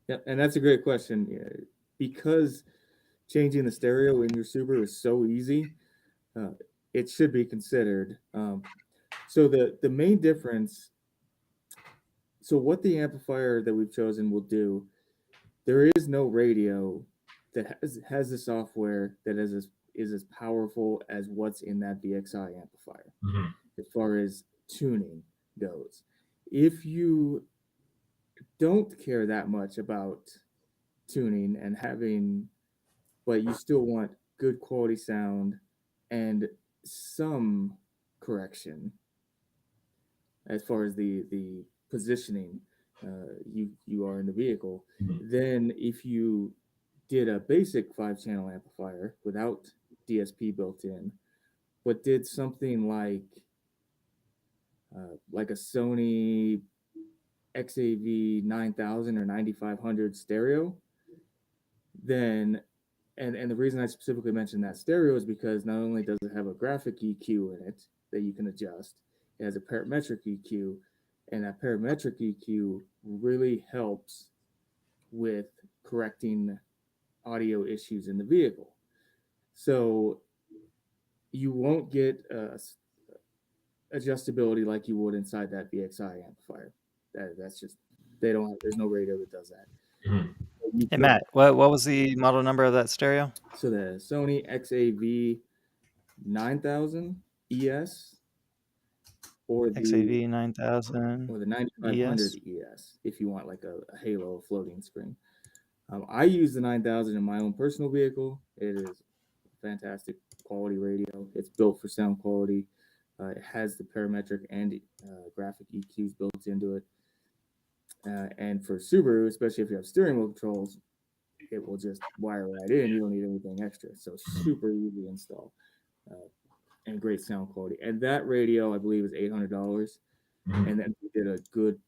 B: Yeah, and that's a great question. Yeah, because changing the stereo in your Subaru is so easy, it should be considered. So the main difference. So what the amplifier that we've chosen will do, there is no radio that has the software that is as powerful as what's in that VXI amplifier.
C: Mm-hmm.
B: As far as tuning goes. If you don't care that much about tuning and but you still want good quality sound and some correction as far as the positioning you are in the vehicle, then if you did a basic 5-channel amplifier without DSP built in, but did something like a Sony XAV 9000 or 9500 stereo, then and the reason I specifically mentioned that stereo is because not only does it have a graphic EQ in it that you can adjust, it has a parametric EQ, and that parametric EQ really helps with correcting audio issues in the vehicle. So you won't get adjustability like you would inside that VXI amplifier. That's just there's no radio that does that.
C: Mm-hmm.
A: Hey Matt, what was the model number of that stereo?
B: So the Sony XAV 9000 ES or the
A: XAV 9000
B: or the 9500 ES if you want like a halo floating screen. I use the 9000 in my own personal vehicle. It is fantastic quality radio. It's built for sound quality. It has the parametric and graphic EQs built into it. And for Subaru, especially if you have steering wheel controls, it will just wire right in. You don't need anything extra. So super easy to install and great sound quality. And that radio, I believe, is $800. Mm-hmm. And then we did a good,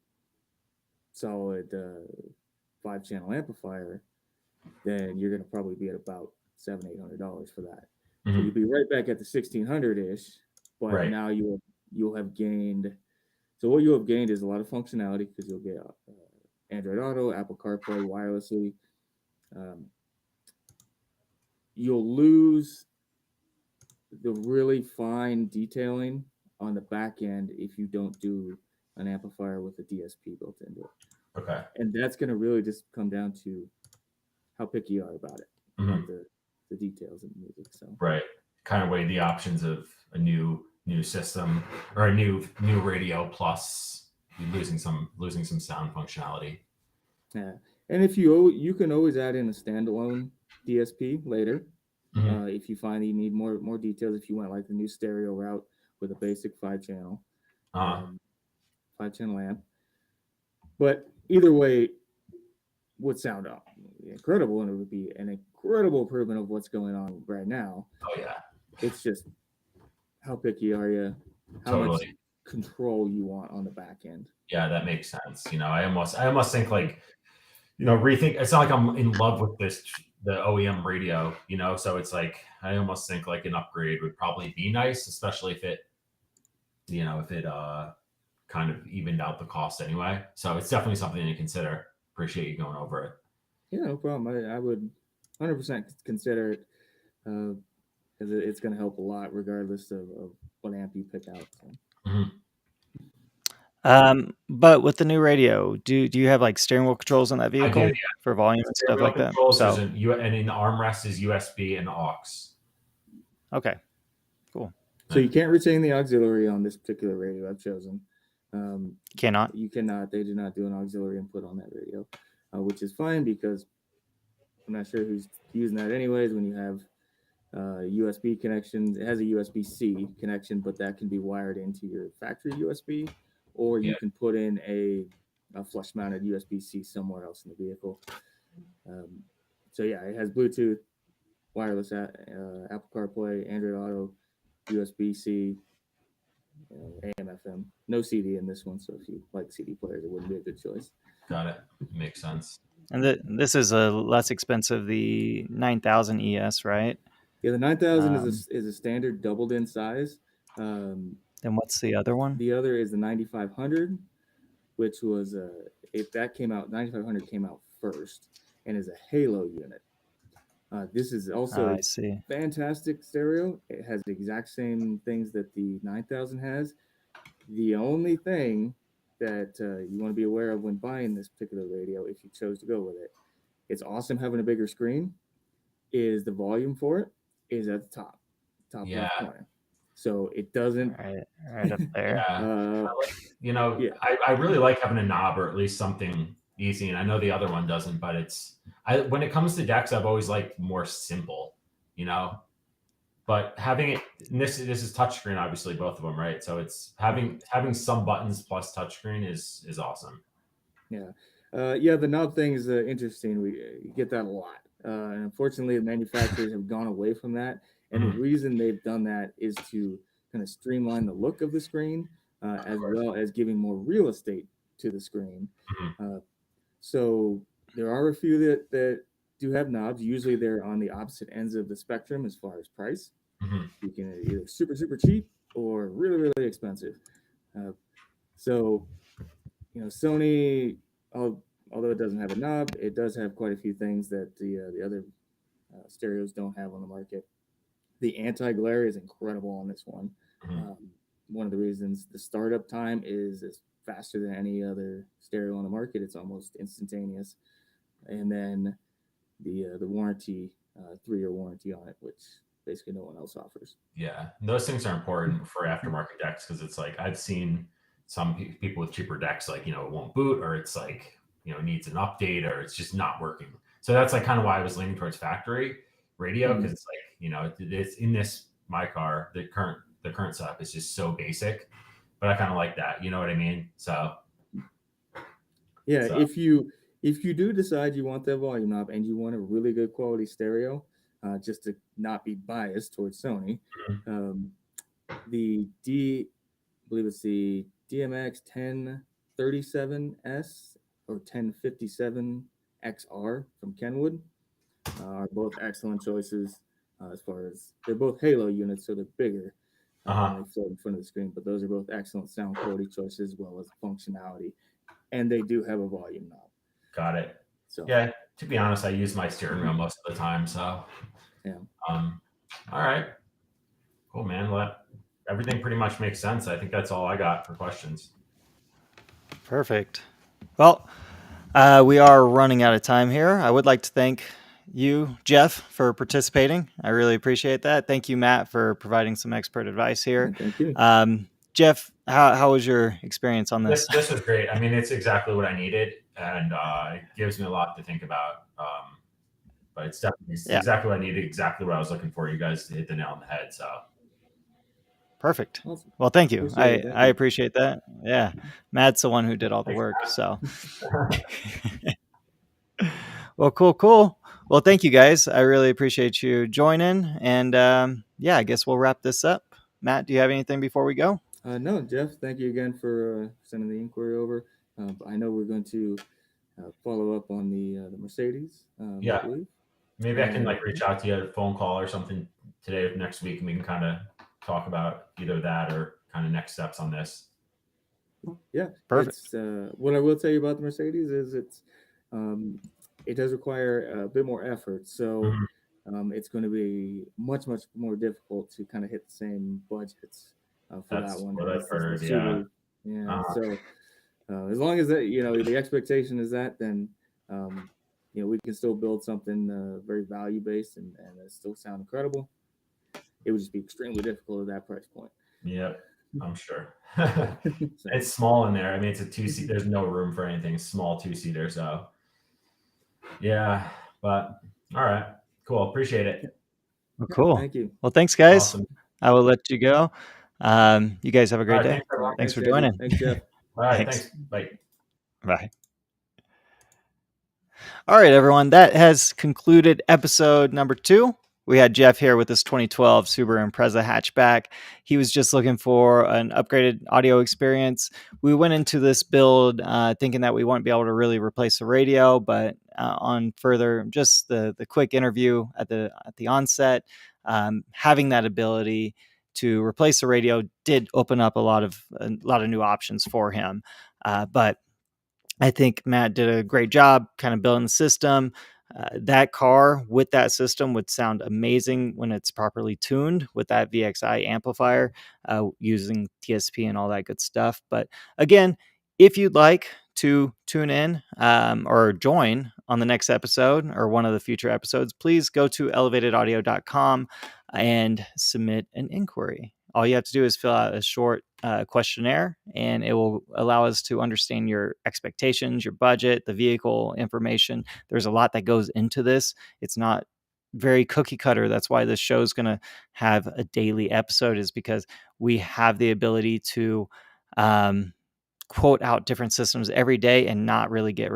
B: solid 5-channel amplifier, then you're going to probably be at about $700-800 for that. Mm-hmm. So you'll be right back at the 1,600-ish, but now you'll have gained. So what you'll have gained is a lot of functionality because you'll get Android Auto, Apple CarPlay wirelessly. You'll lose the really fine detailing on the back end if you don't do an amplifier with a DSP built into it.
C: Okay.
B: And that's going to really just come down to how picky you are about it, about the details of the music. So
C: kind of weigh the options of a new system or a new radio plus losing some sound functionality.
B: Yeah, and if you can always add in a standalone DSP later. Mm-hmm. If you find you need more details, if you want like the new stereo route with a basic 5-channel, 5-channel amp. But either way, would sound incredible, and it would be an incredible improvement of what's going on right now.
C: Oh yeah,
B: it's just how picky are you? How much control you want on the back end?
C: Yeah, that makes sense. I almost think like, rethink. It's not like I'm in love with the OEM radio, so it's like I almost think like an upgrade would probably be nice, especially if it kind of evened out the cost anyway. So it's definitely something to consider. Appreciate you going over it.
B: Yeah, no problem. I would 100% consider it. because it's going to help a lot regardless of what amp you pick out. So.
C: Mhm.
A: But with the new radio, do you have like steering wheel controls on that
C: I do,
A: vehicle
C: yeah.
A: for volume and
C: Steering
A: stuff
C: wheel
A: like that?
C: controls,
A: So
C: and in the armrest is USB and aux.
A: okay, cool.
B: So you can't retain the auxiliary on this particular radio I've chosen.
A: Cannot.
B: You cannot. They do not do an auxiliary input on that radio, which is fine because I'm not sure who's using that anyways. When you have USB connections, it has a USB-C connection, but that can be wired into your factory USB, or you can put in a flush-mounted USB-C somewhere else in the vehicle. So yeah, it has Bluetooth, wireless Apple CarPlay, Android Auto, USB-C, AM/FM. No CD in this one, so if you like CD players, it wouldn't be a good choice.
C: Got it. Makes sense.
A: And this is a less expensive, the 9000 ES, right?
B: Yeah, the 9000 is a standard doubled in size.
A: Then what's the other one?
B: The other is the 9500, which was if that came out, 9500 came out first and is a Halo unit. This is also
A: I see.
B: fantastic stereo. It has the exact same things that the 9000 has. The only thing that you want to be aware of when buying this particular radio, if you chose to go with it, it's awesome having a bigger screen, is the volume for it is at the top left corner. So it doesn't
A: right up there.
C: Yeah. I really like having a knob or at least something easy, and I know the other one doesn't, but when it comes to decks, I've always liked more simple, but having it, and this is touchscreen, obviously both of them, right? So it's having some buttons plus touchscreen is awesome.
B: Yeah. The knob thing is interesting. We get that a lot. And unfortunately, the manufacturers have gone away from that. And the reason they've done that is to kind of streamline the look of the screen, as well as giving more real estate to the screen. So there are a few that do have knobs. Usually they're on the opposite ends of the spectrum as far as price. You can either super, super cheap or really, really expensive. So, Sony, although it doesn't have a knob, it does have quite a few things that the other stereos don't have on the market. The anti-glare is incredible on this one. One of the reasons the startup time is faster than any other stereo on the market. It's almost instantaneous. And then the warranty, 3-year warranty on it, which basically no one else offers.
C: Yeah, those things are important for aftermarket decks because it's like I've seen some people with cheaper decks, like, it won't boot, or it's like, needs an update, or it's just not working. So that's like kind of why I was leaning towards factory radio, because it's like, it's in my car, the current setup is just so basic, but I kind of like that. You know what I mean? So
B: yeah, if you do decide you want that volume knob and you want a really good quality stereo, just to not be biased towards Sony, I believe it's the DMX 1037S or 1057XR from Kenwood are both excellent choices. As far as they're both Halo units, so they're bigger. They float in front of the screen, but those are both excellent sound quality choices as well as functionality, and they do have a volume knob.
C: Got it. So yeah, to be honest, I use my steering wheel most of the time. So
B: yeah.
C: All right. Cool, man. Well, everything pretty much makes sense. I think that's all I got for questions.
A: Perfect. Well, we are running out of time here. I would like to thank you, Jeff, for participating. I really appreciate that. Thank you, Matt, for providing some expert advice here.
B: Thank you.
A: Jeff, how was your experience on this?
C: This was great. I mean, it's exactly what I needed, and it gives me a lot to think about. But it's definitely exactly what I needed, exactly what I was looking for. You guys hit the nail on the head. So
A: perfect.
B: Awesome.
A: Well, thank you. I appreciate that. Yeah. Matt's the one who did all the work. So well, cool. Well, thank you guys. I really appreciate you joining. And I guess we'll wrap this up. Matt, do you have anything before we go?
B: No, Jeff, thank you again for sending the inquiry over. I know we're going to follow up on the Mercedes.
C: Yeah. Maybe I can reach out to you, a phone call or something today or next week, and we can kind of talk about either that or kind of next steps on this.
B: Yeah,
A: perfect.
B: What I will tell you about the Mercedes is it does require a bit more effort. So it's going to be much more difficult to kind of hit the same budgets for
C: That's
B: that one
C: what I've
B: as
C: heard.
B: the
C: Yeah.
B: Subaru. Yeah.
C: Uh,
B: So as long as that, the expectation is that, then we can still build something very value based and it still sound incredible. It would just be extremely difficult at that price point.
C: Yep, I'm sure.
B: So,
C: It's small in there. I mean, it's a 2-seat. There's no room for anything. Small 2-seater. So, yeah. But all right, cool. Appreciate it.
A: Well, cool.
B: Thank you.
A: Well, thanks, guys.
C: Awesome.
A: I will let you go. You guys have a
C: All
A: great
C: right,
A: day.
C: thanks, everyone.
A: Thanks for
B: Andrew.
A: joining.
B: Thanks, Jeff.
C: All right,
A: Thanks.
C: thanks. Bye.
A: Bye. All right, everyone. That has concluded episode number 2. We had Jeff here with this 2012 Subaru Impreza hatchback. He was just looking for an upgraded audio experience. We went into this build thinking that we wouldn't be able to really replace the radio, but on further, just the quick interview at the onset, having that ability to replace the radio did open up a lot of new options for him. But I think Matt did a great job kind of building the system. That car with that system would sound amazing when it's properly tuned with that VXI amplifier using TSP and all that good stuff. But again, if you'd like to tune in or join on the next episode or one of the future episodes, please go to elevatedaudio.com and submit an inquiry. All you have to do is fill out a short questionnaire, and it will allow us to understand your expectations, your budget, the vehicle information. There's a lot that goes into this. It's not very cookie cutter. That's why this show is going to have a daily episode, is because we have the ability to quote out different systems every day and not really get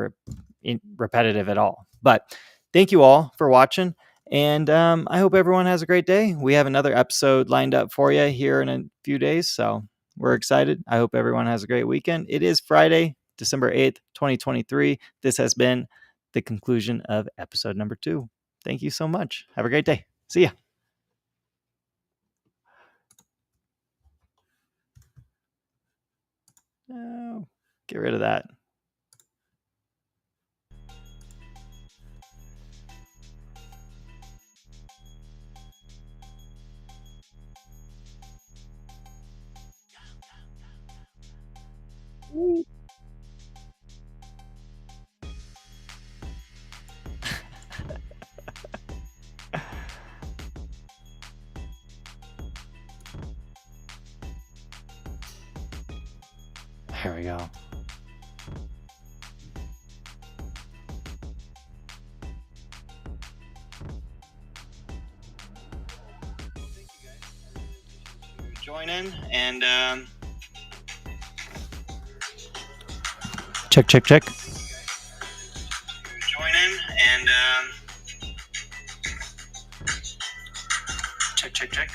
A: repetitive at all. But thank you all for watching. And I hope everyone has a great day. We have another episode lined up for you here in a few days. So we're excited. I hope everyone has a great weekend. It is Friday, December 8th, 2023. This has been the conclusion of episode number 2. Thank you so much. Have a great day. See ya. Oh, get rid of that. There we go. Join in and check. Join in and check.